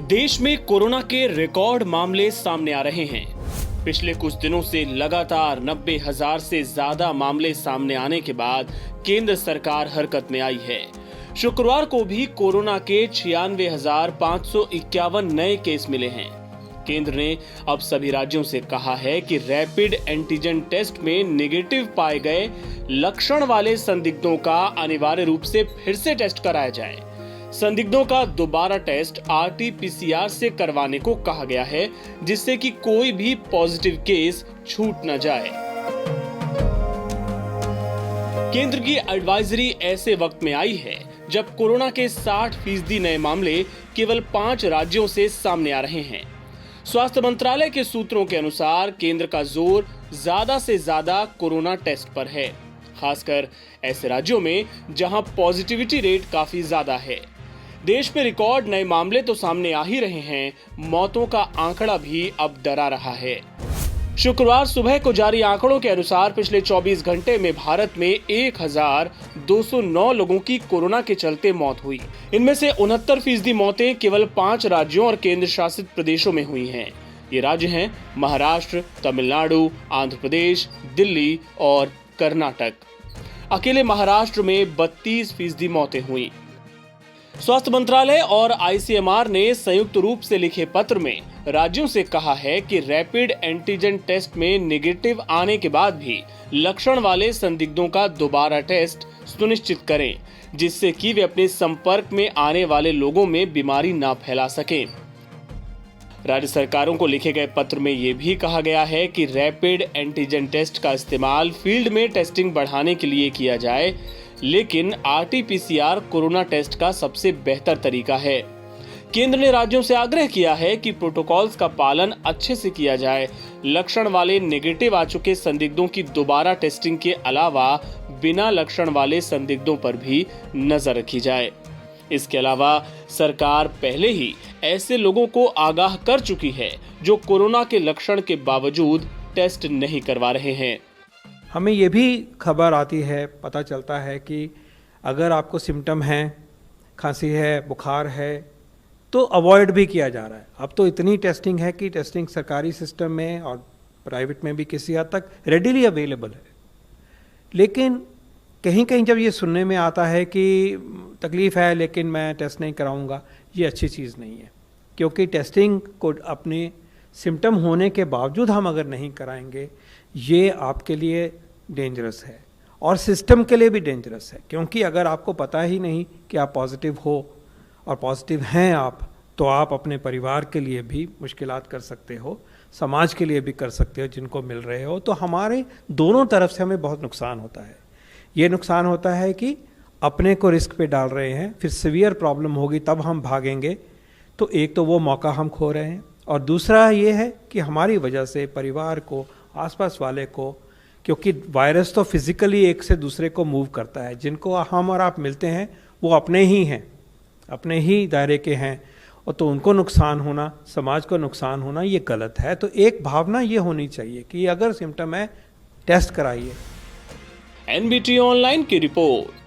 देश में कोरोना के रिकॉर्ड मामले सामने आ रहे हैं। पिछले कुछ दिनों से लगातार 90,000 से ज्यादा मामले सामने आने के बाद केंद्र सरकार हरकत में आई है। शुक्रवार को भी कोरोना के 96,551 नए केस मिले हैं। केंद्र ने अब सभी राज्यों से कहा है कि रैपिड एंटीजन टेस्ट में नेगेटिव पाए गए लक्षण वाले संदिग्धों का अनिवार्य रूप से फिर से टेस्ट कराया जाए। संदिग्धों का दोबारा टेस्ट RT-PCR से करवाने को कहा गया है, जिससे कि कोई भी पॉजिटिव केस छूट न जाए। केंद्र की एडवाइजरी ऐसे वक्त में आई है जब कोरोना के 60% नए मामले केवल 5 राज्यों से सामने आ रहे हैं। स्वास्थ्य मंत्रालय के सूत्रों के अनुसार केंद्र का जोर ज्यादा से ज्यादा कोरोना टेस्ट पर है, खासकर ऐसे राज्यों में जहां पॉजिटिविटी रेट काफी ज्यादा है। देश में रिकॉर्ड नए मामले तो सामने आ ही रहे हैं, मौतों का आंकड़ा भी अब डरा रहा है। शुक्रवार सुबह को जारी आंकड़ों के अनुसार पिछले 24 घंटे में भारत में 1,209 लोगों की कोरोना के चलते मौत हुई। इनमें से 69% मौतें केवल 5 राज्यों और केंद्र शासित प्रदेशों में हुई हैं। ये राज्य हैं महाराष्ट्र, तमिलनाडु, आंध्र प्रदेश, दिल्ली और कर्नाटक। अकेले महाराष्ट्र में 32% मौतें हुई। स्वास्थ्य मंत्रालय और ICMR ने संयुक्त रूप से लिखे पत्र में राज्यों से कहा है कि रैपिड एंटीजन टेस्ट में नेगेटिव आने के बाद भी लक्षण वाले संदिग्धों का दोबारा टेस्ट सुनिश्चित करें, जिससे कि वे अपने संपर्क में आने वाले लोगों में बीमारी ना फैला सकें। राज्य सरकारों को लिखे गए पत्र में यह भी कहा गया है कि रैपिड एंटीजन टेस्ट का इस्तेमाल फील्ड में टेस्टिंग बढ़ाने के लिए किया जाए, लेकिन RT-PCR कोरोना टेस्ट का सबसे बेहतर तरीका है। केंद्र ने राज्यों से आग्रह किया है कि प्रोटोकॉल्स का पालन अच्छे से किया जाए। लक्षण वाले नेगेटिव आ चुके संदिग्धों की दोबारा टेस्टिंग के अलावा बिना लक्षण वाले संदिग्धों पर भी नजर रखी जाए। इसके अलावा सरकार पहले ही ऐसे लोगों को आगाह कर चुकी है जो कोरोना के लक्षण के बावजूद टेस्ट नहीं करवा रहे हैं। हमें ये भी खबर आती है, पता चलता है कि अगर आपको सिम्टम हैं, खांसी है, बुखार है, तो अवॉइड भी किया जा रहा है। अब तो इतनी टेस्टिंग है कि टेस्टिंग सरकारी सिस्टम में और प्राइवेट में भी किसी हद तक रेडिली अवेलेबल है। लेकिन कहीं कहीं जब ये सुनने में आता है कि तकलीफ़ है लेकिन मैं टेस्ट नहीं कराऊंगा, ये अच्छी चीज़ नहीं है, क्योंकि टेस्टिंग को अपने सिम्टम होने के बावजूद हम अगर नहीं कराएंगे, ये आपके लिए डेंजरस है और सिस्टम के लिए भी डेंजरस है। क्योंकि अगर आपको पता ही नहीं कि आप पॉजिटिव हो और पॉजिटिव हैं आप, तो आप अपने परिवार के लिए भी मुश्किलात कर सकते हो, समाज के लिए भी कर सकते हो जिनको मिल रहे हो। तो हमारे दोनों तरफ से हमें बहुत नुकसान होता है। ये नुकसान होता है कि अपने को रिस्क पे डाल रहे हैं, फिर सीवियर प्रॉब्लम होगी तब हम भागेंगे, तो एक तो वो मौका हम खो रहे हैं, और दूसरा ये है कि हमारी वजह से परिवार को, आसपास वाले को, क्योंकि वायरस तो फिजिकली एक से दूसरे को मूव करता है, जिनको हम और आप मिलते हैं वो अपने ही हैं, अपने ही दायरे के हैं, और तो उनको नुकसान होना, समाज को नुकसान होना, ये गलत है। तो एक भावना ये होनी चाहिए कि अगर सिम्टम है टेस्ट कराइए। NBT ऑनलाइन की रिपोर्ट।